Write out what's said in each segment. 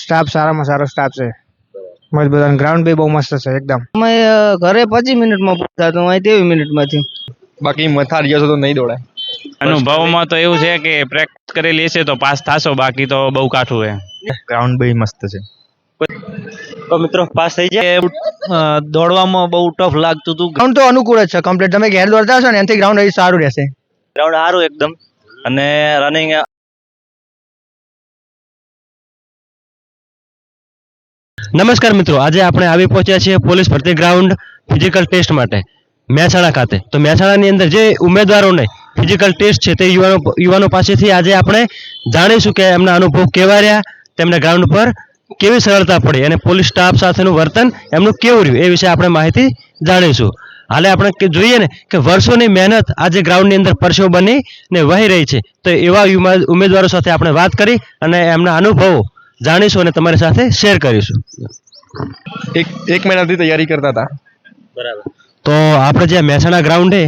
Staff સારામાં સારો staff છે, મજબૂત, અને ગ્રાઉન્ડ બી બહુ મસ્ત છે એકદમ. અમે ઘરે 25 મિનિટમાં પહોંચ્યા તો અહીં 23 મિનિટમાં થયું. બાકી મથાર જશો તો નહીં દોડાય. અનુભવમાં તો એવું છે કે પ્રેક્ટિસ કરેલી હશે તો પાસ થાશો, બાકી તો બહુ કાઠું છે. ગ્રાઉન્ડ બી મસ્ત છે. તો મિત્રો પાસ થઈ જાય. દોડવામાં બહુ ટફ લાગતું હતું. ગ્રાઉન્ડ તો અનુકૂળ જ છે કમ્પ્લીટ. તમે ઘેર દોડતા હશો ને એનાથી ગ્રાઉન્ડ અહીં સારું રહેશે. ગ્રાઉન્ડ સારું એકદમ, અને રનિંગ. નમસ્કાર મિત્રો, આજે આપણે આવી પહોંચ્યા છીએ પોલીસ ભરતી ગ્રાઉન્ડ ફિઝિકલ ટેસ્ટ માટે મહેસાણા ખાતે. તો મહેસાણાની અંદર જે ઉમેદવારોને ફિઝિકલ ટેસ્ટ છે તે યુવાનો પાસેથી આજે આપણે જાણીશું કે એમના અનુભવ કેવા રહ્યા, તેમને ગ્રાઉન્ડ પર કેવી સરળતા પડી અને પોલીસ સ્ટાફ સાથેનું વર્તન એમનું કેવું રહ્યું એ વિશે આપણે માહિતી જાણીશું. હાલે આપણે જોઈએ ને કે વર્ષોની મહેનત આજે ગ્રાઉન્ડની અંદર પરસેવો બની ને વહી રહી છે. તો એવા ઉમેદવારો સાથે આપણે વાત કરી અને એમના અનુભવો જાણીશું અને તમારી સાથે શેર કરીશું. એક મહિનાથી તૈયારી કરતા હતા. બરાબર. તો આપણે જે મહેસાણા ગ્રાઉન્ડ છે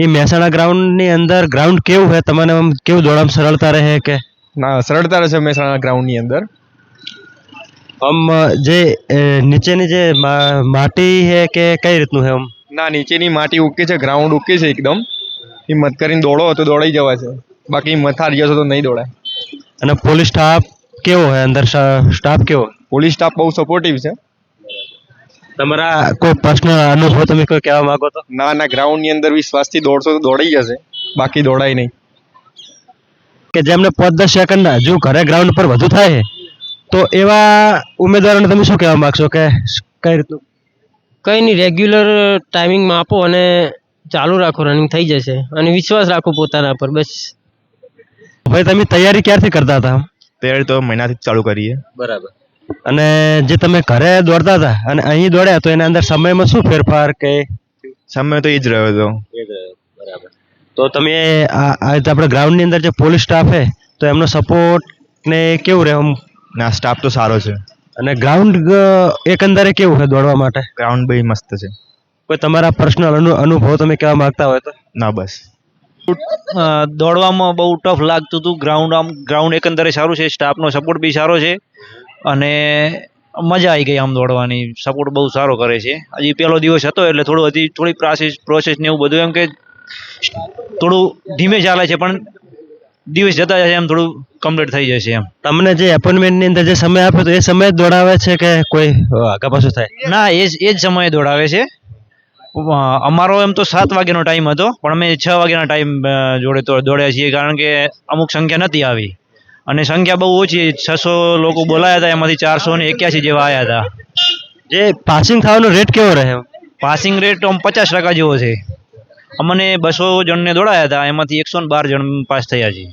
એ મહેસાણા ગ્રાઉન્ડની અંદર ગ્રાઉન્ડ કેવું છે, તમને કેવું દોડવામાં સરળતા રહે કે ના? સરળતા રહેશે મહેસાણા ગ્રાઉન્ડની અંદર. આમ જે નીચેની જે માટી છે કે કઈ રીતનું છે? આમ ના, નીચેની માટી ઓકે છે, ગ્રાઉન્ડ ઓકે છે એકદમ. હિંમત કરીને દોડો તો દોડાઈ જવાશે, બાકી મથાર જશો તો નહીં દોડાય. અને પોલીસ સ્ટાફ કેવો છે? અંદર સ્ટાફ કેવો? પોલીસ સ્ટાફ બહુ સપોર્ટિવ છે. તમારા કોઈ પર્સનલ અનુભવ તમે કોઈ કહેવા માંગો તો? ના, ગ્રાઉન્ડની અંદર વિશ્વાસથી દોડશો તો દોડાઈ જશે, બાકી દોડાય નહીં. કે જેમને 5-10 સેકન્ડ જો ઘરે ગ્રાઉન્ડ પર વધુ થાય તો એવા ઉમેદવારોને તમે શું કહેવા માંગશો કે કઈ રીતનું? કંઈ નહીં, રેગ્યુલર ટાઈમિંગમાં આપો અને ચાલુ રાખો, રનિંગ થઈ જશે. અને વિશ્વાસ રાખો પોતાના પર, બસ. ભાઈ તમે તૈયારી ક્યારથી કરતા હતા? તૈયારી તો મહિનાથી ચાલુ કરીએ. બરાબર. અને જે તમે ઘરે દોડતા હતા અને અહીં દોડ્યા તો એના અંદર સમયમાં શું ફેરફાર કે? સમય તો એ જ રહ્યો હતો. બરાબર. તો તમે આ રીતે આપણે ગ્રાઉન્ડની અંદર જે પોલીસ સ્ટાફ છે તો એમનો સપોર્ટ ને કેવું રહે? ના, સ્ટાફ તો સારો છે. અને ગ્રાઉન્ડ એકંદરે કેવું છે દોડવા માટે? ગ્રાઉન્ડ બી મસ્ત છે. કોઈ તમારા પર્સનલ અનુભવ તમે કહેવા માંગતા હોય તો? ના, બસ. દોડવામાં બહુ ટફ લાગતું હતું. ગ્રાઉન્ડ એકંદરે સારું છે, સ્ટાફનો સપોર્ટ બી સારો છે, અને મજા આવી ગઈ આમ દોડવાની. સપોર્ટ બહુ સારો કરે છે. હજી પહેલો દિવસ હતો એટલે થોડી પ્રોસેસ ને એવું બધું એમ કે થોડું ધીમે ચાલે છે, પણ દિવસ જતા જશે એમ થોડું કમ્પ્લીટ થઈ જશે એમ. તમને જે એપોઇન્ટમેન્ટની અંદર જે સમય આપ્યો તો એ સમય દોડાવે છે કે કોઈ આગા પાછું થાય? ના, એ જ સમયે દોડાવે છે. અમારો એમ તો 7 વાગ્યાનો ટાઈમ હતો, પણ અમે 6 વાગ્યાના ટાઈમ જોડે તો દોડ્યા છીએ, કારણ કે અમુક સંખ્યા નથી આવી અને સંખ્યા બહુ ઓછી. 600 લોકો બોલાયા હતા, એમાંથી 481 જેવા આવ્યા હતા. જે પાસિંગ થવાનો રેટ કેવો રહે? પાસિંગ રેટ 50% જેવો છે. અમને 200 જણને દોડાયા હતા, એમાંથી 112 જણ પાસ થયા છે,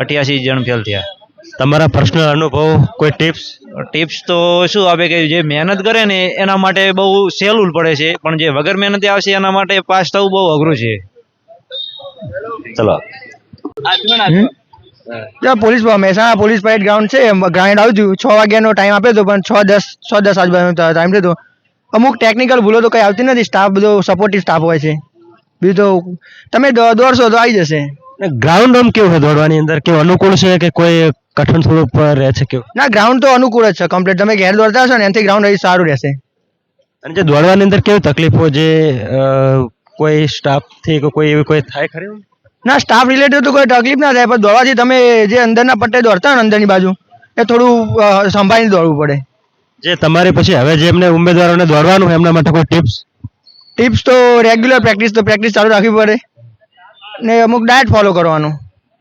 88 જણ ફેલ થયા. તમારા પર્સનલ અનુભવ, કોઈ ટિપ્સ? તો શું આપે કે જે મહેનત કરે ને એના માટે બહુ સહેલું પડે છે, પણ જે વગર મહેનતે આવશે એના માટે પાસ થવું બહુ અઘરું છે. ચલો. Police Mehsana police parade ground છે, ગ્રાઉન્ડ આવ્યું 6 વાગ્યાનો ટાઈમ આપ્યો હતો, પણ 6:10 આજુબાજુનો ટાઈમ લીધો. અમુક ટેકનિકલ ભૂલો તો કઈ આવતી નથી, સ્ટાફ બધો સપોર્ટિવ સ્ટાફ હોય છે. બીજું તો તમે દોડશો તો આવી જશે. ગ્રાઉન્ડ આમ કેવું છે દોડવાની અંદર? કેવું અનુકૂળ છે કે કોઈ કઠણ થોડું રહે છે? કેવું? ના, ગ્રાઉન્ડ તો અનુકૂળ જ છે કમ્પ્લીટ. તમે ઘેર દોડતા હશો ને એનાથી ગ્રાઉન્ડ અહીં સારું રહેશે. અને જે દોડવાની અંદર કેવી તકલીફો, જે કોઈ સ્ટાફથી કોઈ એવી કોઈ થાય ખરી? ના, સ્ટાફ રિલેટેડ તો કોઈ તકલીફ ના થાય, પણ દોડવાથી તમે જે અંદરના પટ્ટે દોડતા હોય ને અંદરની બાજુ, એ થોડું સંભાળીને દોડવું પડે. જે તમારી પછી હવે જે એમને ઉમેદવારોને દોડવાનું એમના માટે કોઈ ટિપ્સ તો રેગ્યુલર પ્રેક્ટિસ ચાલુ રાખવી પડે ને અમુક ડાયટ ફોલો કરવાનું,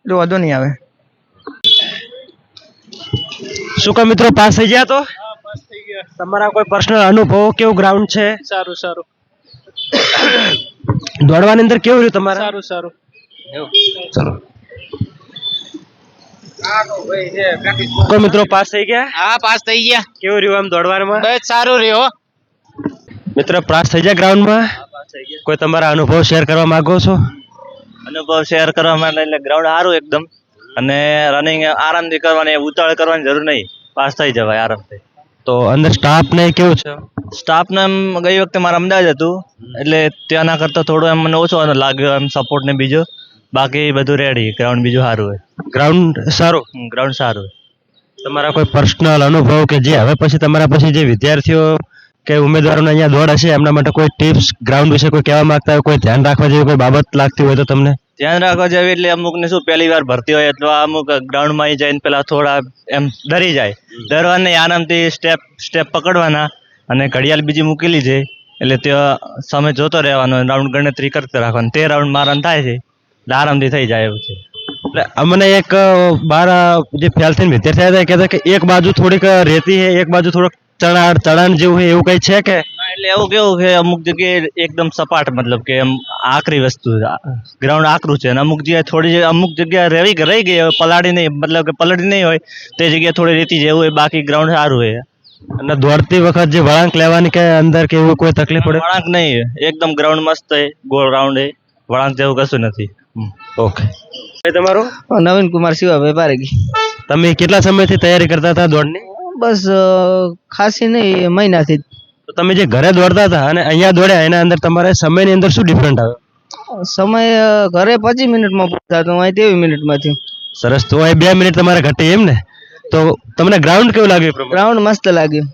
એટલે વાંધો નહીં આવે. શું કહો મિત્રો, પાસ થઈ ગયા? તો તમારા કોઈ પર્સનલ અનુભવ, કેવું ગ્રાઉન્ડ છે? સારું. દોડવાની અંદર કેવું રહ્યું તમારે? સારું. ચલો. કોઈ મિત્રો પાસ થઈ ગયા? હા, પાસ થઈ ગયા. કેવું રહ્યું આમ દોડવામાં? બસ સારું રહ્યો. મિત્રો પાસ થઈ ગયા ગ્રાઉન્ડમાં? કોઈ તમારા અનુભવ શેર કરવા માંગો છો? અનુભવ શેર કરવા માટે એટલે ગ્રાઉન્ડ સારું એકદમ, અને રનિંગ આરામથી કરવાની, ઉતાવળ કરવાની જરૂર નહીં, પાસ થઈ જવાય આરામથી. તો અંદર સ્ટાફ ને કેવું છે? સ્ટાફને એમ ગઈ વખતે મારા અમદાવાદ હતું એટલે ત્યાંના કરતાં થોડું એમ મને ઓછો લાગ્યો એમ સપોર્ટ ને બીજો, બાકી બધું રેડી. ગ્રાઉન્ડ બીજું સારું હોય. ગ્રાઉન્ડ સારું? ગ્રાઉન્ડ સારું. તમારા કોઈ પર્સનલ અનુભવ કે જે હવે પછી તમારા પછી જે વિદ્યાર્થીઓ કે ઉમેદવારોને અહીંયા દોડ હશે એમના માટે કોઈ ટિપ્સ ગ્રાઉન્ડ વિશે કોઈ કહેવા માંગતા હોય, કોઈ ધ્યાન રાખવા જેવી કોઈ બાબત લાગતી હોય તો તમને? ધ્યાન રાખવા જેવી એટલે અમુક ને શું પહેલી વાર ભરતી હોય એટલે અમુક ગ્રાઉન્ડમાં જઈને પેલા થોડા એમ ડરી જાય. ડરવાને આરામથી સ્ટેપ પકડવાના અને ઘડિયાળ બીજી મૂકેલી છે એટલે ત્યાં સમય જોતો રહેવાનો, રાઉન્ડ ગણતરી કરતા રાખવાનું. તે રાઉન્ડ મારવાનું થાય છે એટલે આરામથી થઈ જાય એવું છે. એટલે અમને એક બાર જે ફેલ થઈને વિદ્યાર્થી હતા એ કહેતા કે એક બાજુ થોડીક રેતી છે, એક બાજુ થોડોક ચણાણ જેવું છે, એવું કઈ છે કે? ના, એટલે એવું કેવું કે અમુક જગ્યાએ એકદમ સપાટ મતલબ કે એમ આકરી વસ્તુ ગ્રાઉન્ડ આકરું છે અને અમુક જગ્યા રહી ગઈ પલાળી નહીં મતલબ કે પલળી નહીં હોય તે જગ્યાએ થોડી રેતી જેવું હોય, બાકી ગ્રાઉન્ડ સારું હોય. અને દોડતી વખત જે વળાંક લેવાની કે અંદર કે એવું કોઈ તકલીફ પડે? વળાંક નહીં, એકદમ ગ્રાઉન્ડ મસ્ત છે, ગોળ રાઉન્ડ છે, વળાંક જેવું કશું નથી. ઓકે. તમારું? નવીન કુમાર શિવાભાઈ પારેગી. તમે કેટલા સમયથી તૈયારી કરતા હતા દોડની? બસ ખાસી નહીં, મહિનાથી. તો તમે જે ઘરે દોડતા હતા અને અહીંયા દોડ્યા એના અંદર તમારે સમયની અંદર શું ડિફરન્ટ આવ્યો? સમય ઘરે 25 મિનિટમાં પૂછતા તો અહીં 23 મિનિટમાં થયું. સરસ. તો અહીં 2 મિનિટ તમારે ઘટી એમ ને? તો તમને ગ્રાઉન્ડ કેવું લાગ્યું? ગ્રાઉન્ડ મસ્ત લાગ્યું.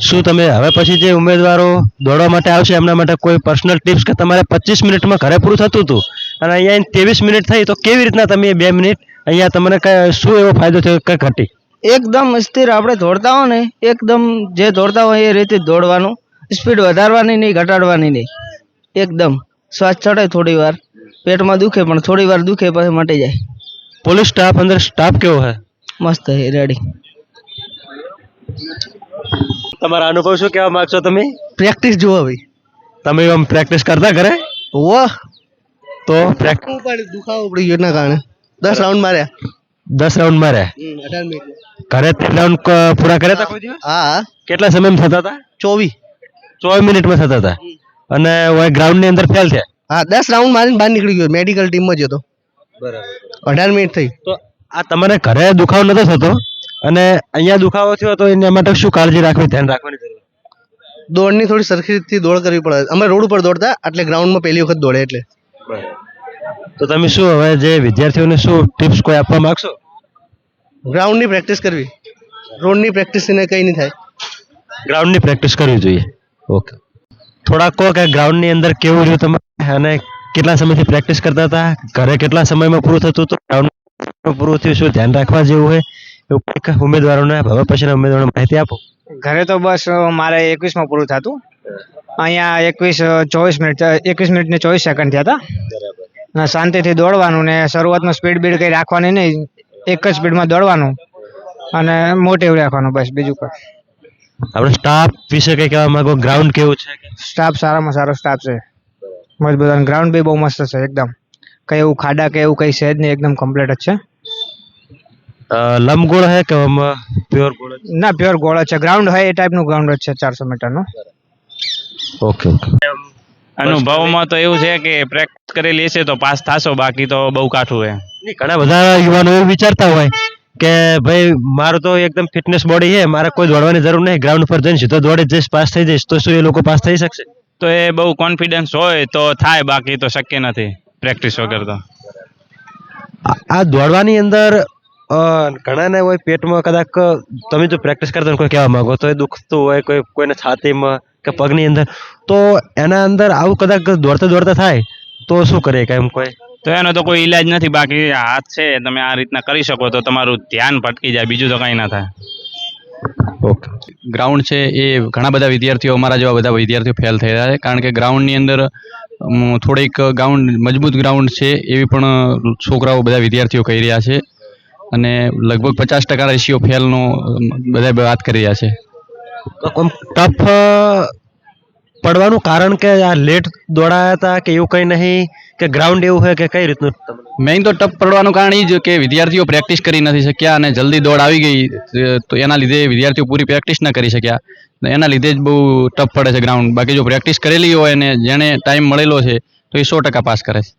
શું તમે હવે પછી જે ઉમેદવારો દોડવા માટે આવશે એમના માટે કોઈ પર્સનલ ટિપ્સ કે તમારે 25 મિનિટમાં ઘરે પૂરું થતું હતું અને અહીંયા 23 મિનિટ થઈ તો કેવી રીતના તમે 2 મિનિટ અહીંયા તમને શું એવો ફાયદો થયો કે ઘટી? એકદમ સ્થિર આપણે દોડતા હોય ને, એકદમ જે દોડતા હોય એ રીતે દોડવાનું, સ્પીડ વધારવાની નહીં, ઘટાડવાની નહીં. એકદમ શ્વાસ ચડે, થોડી વાર પેટમાં દુખે પણ થોડી વાર દુખે પછી મટી જાય. પોલીસ સ્ટાફ અંદર સ્ટાફ કેવો છે? મસ્ત છે, રેડી. તમારા અનુભવ શું કહેવા માંગશો તમે? પ્રેક્ટિસ જુઓ ભાઈ. તમે આમ પ્રેક્ટિસ કરતા ઘરે? વાહ, તો પ્રેક્ટિસ દુખાવો પડી ગયો એના કારણે 10 રાઉન્ડ માર્યા. 10 રાઉન્ડ માર્યા 18 મિનિટ. ઘરે 3 રાઉન્ડ પૂરા કર્યા હતા કોઈ દિવસ? હા. કેટલા સમયમાં થતા હતા? 24 મિનિટમાં થતા હતા અને ગ્રાઉન્ડ ની અંદર ફેલ થયા? હા, 10 રાઉન્ડ મારીને બહાર નીકળી ગયો, મેડિકલ ટીમમાં જ હતો. બરાબર. 18 મિનિટ થઈ. તો આ તમારે ઘરે દુખાવો નતો થતો અને અહીંયા દુખાવો થયો તો એના માટે શું કાળજી રાખવી, ધ્યાન રાખવાની જરૂર? દોડની થોડી સરખી રીતથી દોડ કરવી પડે. અમે રોડ ઉપર દોડતા એટલે ગ્રાઉન્ડમાં પહેલી વખત દોડે એટલે. તો તમે શું હવે જે વિદ્યાર્થીઓને શું ટિપ્સ કોઈ આપવા માંગશો? ગ્રાઉન્ડની પ્રેક્ટિસ કરવી, રોડની પ્રેક્ટિસને કંઈ નહીં થાય. ગ્રાઉન્ડની પ્રેક્ટિસ કરવી જોઈએ. ઓકે. થોડાક કહો કે ગ્રાઉન્ડની અંદર કેવું રહ્યું તમારે અને કેટલા સમયથી પ્રેક્ટિસ કરતા હતા, ઘરે કેટલા સમયમાં પૂરું થતું હતું, ગ્રાઉન્ડ પૂરું થયું, શું ધ્યાન રાખવા જેવું હોય એવું કંઈક ઉમેદવારોને હવે પછીના ઉમેદવારોને માહિતી આપો. ઘરે તો બસ મારે 21 પૂરું થતું, અહીંયા 21 મિનિટ ને 24 સેકન્ડ થયા હતા. અને શાંતિથી દોડવાનું ને શરૂઆતમાં સ્પીડ બીડ કંઈ રાખવાની નહીં, એક જ સ્પીડમાં દોડવાનું અને મોટિવ રાખવાનું, બસ બીજું કંઈ. આપણે સ્ટાફ વિશે કંઈ કહેવા માંગો? ગ્રાઉન્ડ કેવું છે? સ્ટાફ સારામાં સારો સ્ટાફ છે, મજબૂત, અને ગ્રાઉન્ડ બી બહુ મસ્ત છે એકદમ. કંઈ એવું ખાડા કે એવું કંઈ છે જ નહીં, એકદમ કમ્પ્લીટ જ છે. લંબગોળ હે કે પ્યોર ગોળ? ના, પ્યોર ગોળ જ છે. ગ્રાઉન્ડ હોય એ ટાઈપનું ગ્રાઉન્ડ જ છે, 400 મીટરનું. Okay okay. અનુભવમાં તો એવું છે કે પ્રેક્ટિસ કરેલી હશે તો પાસ થશો, બાકી તો બહુ કાઠું છે. ઘણા બધા યુવાનો એવું વિચારતા હોય કે ભાઈ મારું તો એકદમ ફિટનેસ બોડી છે, મારે કોઈ દોડવાની જરૂર નહીં, ગ્રાઉન્ડ પર જઈને સીધો દોડી જઈશ, પાસ થઈ જઈશ, તો શું એ લોકો પાસ થઈ શકશે? તો એ બહુ કોન્ફિડન્સ હોય તો થાય, બાકી તો શક્ય નથી પ્રેક્ટિસ વગર તો. આ દોડવાની અંદર ઘણાને હોય પેટમાં કદાચ તમે જો પ્રેક્ટિસ કરતા હોય કોઈ કહેવા માંગો તો એ દુખતું હોય, કોઈને છાતીમાં કે પગની અંદર, તો એના અંદર આવું કદાચ દોડતા દોડતા થાય તો શું કરે એમ કોઈ? તો એનો તો કોઈ ઈલાજ નથી, બાકી હાથ છે તમે આ રીતના કરી શકો તો તમારું ધ્યાન ભટકી જાય, બીજું તો કંઈ ના થાય. ઓકે. ગ્રાઉન્ડ છે એ ઘણા બધા વિદ્યાર્થીઓ, અમારા જેવા બધા વિદ્યાર્થીઓ ફેલ થઈ રહ્યા છે, કારણ કે ગ્રાઉન્ડની અંદર થોડીક ગ્રાઉન્ડ મજબૂત ગ્રાઉન્ડ છે એવી પણ છોકરાઓ બધા વિદ્યાર્થીઓ કહી રહ્યા છે અને લગભગ 50% રેશિયો ફેલનો બધા વાત કરી રહ્યા છે. ટફ પડવાનું કારણ કે આ લેટ દોડાયા હતા કે એવું કંઈ નહીં, કે ગ્રાઉન્ડ એવું હોય કે કઈ રીતનું? મેઇન તો ટફ પડવાનું કારણ એ જ કે વિદ્યાર્થીઓ પ્રેક્ટિસ કરી નથી શક્યા અને જલ્દી દોડ આવી ગઈ તો એના લીધે વિદ્યાર્થીઓ પૂરી પ્રેક્ટિસ ન કરી શક્યા, એના લીધે જ બહુ ટફ પડે છે ગ્રાઉન્ડ. બાકી જો પ્રેક્ટિસ કરેલી હોય અને જેને ટાઈમ મળેલો છે તો એ 100% પાસ કરે છે.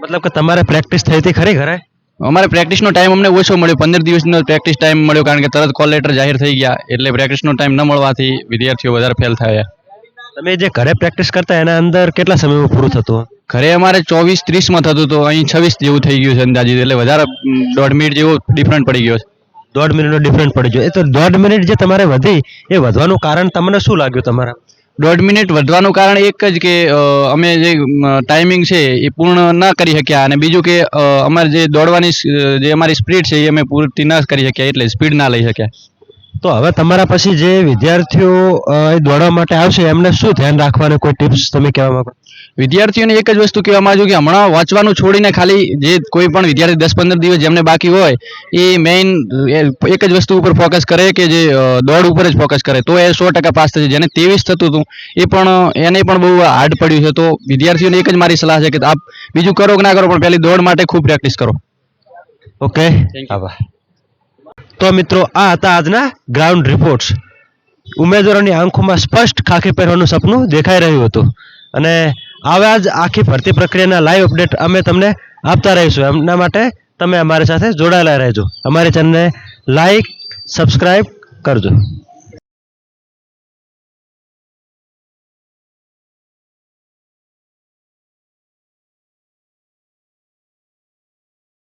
મતલબ કે તમારે પ્રેક્ટિસ થઈ હતી ખરી ઘરે? અમારે પ્રેક્ટિસનો ટાઈમ અમને ઓછો મળ્યો, 15 દિવસનો પ્રેક્ટિસ ટાઈમ મળ્યો, કારણ કે તરત કોલ લેટર જાહેર થઈ ગયા એટલે પ્રેક્ટિસનો ટાઈમ ન મળવાથી વિદ્યાર્થીઓ વધારે ફેલ થયા. તમે જે ઘરે પ્રેક્ટિસ કરતા એના અંદર કેટલા સમયમાં પૂરું થતું? ઘરે અમારે 24-30 થતું તો અહીં 26 જેવું થઈ ગયું છે અંદાજિત, એટલે વધારે 1.5 મિનિટ જેવો ડિફરન્ટ પડી ગયો છે. 1.5 મિનિટનો ડિફરન્ટ પડી ગયો. એ તો 1.5 મિનિટ જે તમારે વધી એ વધવાનું કારણ તમને શું લાગ્યું તમારા? 1.5 મિનિટ વધવાનું કારણ એક જ કે અમે જે ટાઈમિંગ છે એ પૂર્ણ ના કરી શક્યા, અને બીજું કે અમારે જે દોડવાની જે અમારી સ્પીડ છે એ અમે પૂરતી ના કરી શક્યા, એટલે સ્પીડ ના લઈ શક્યા. તો હવે તમારા પછી જે વિદ્યાર્થીઓ એ દોડવા માટે આવશે એમને શું ધ્યાન રાખવાનું, કોઈ ટિપ્સ તમે કહેવા માંગો? વિદ્યાર્થીઓને એક જ વસ્તુ કહેવા માંગુ કે હમણાં વાંચવાનું છોડીને ખાલી જે કોઈ પણ વિદ્યાર્થી 10-15 દિવસ જેમને બાકી હોય એ મેઇન એક જ વસ્તુ ઉપર ફોકસ કરે કે જે દોડ ઉપર જ ફોકસ કરે, તો એ 100% પાસ થશે. જેને 23 થતું હતું એ પણ એને પણ બહુ હાર્ડ પડ્યું છે. તો વિદ્યાર્થીઓને એક જ મારી સલાહ છે કે આપ બીજું કરો કે ના કરો પણ પહેલી દોડ માટે ખૂબ પ્રેક્ટિસ કરો. ઓકે, આભાર. તો મિત્રો આ હતા આજના ગ્રાઉન્ડ રિપોર્ટ્સ. ઉમેદવારોની આંખોમાં સ્પષ્ટ ખાખી પહેરવાનું સપનું દેખાઈ રહ્યું હતું, અને આવા જ આખી ભરતી પ્રક્રિયાના લાઈવ અપડેટ અમે તમને આપતા રહીશું. એમના માટે તમે અમારી સાથે જોડાયેલા રહેજો. અમારી ચેનલને લાઈક, સબસ્ક્રાઈબ કરજો.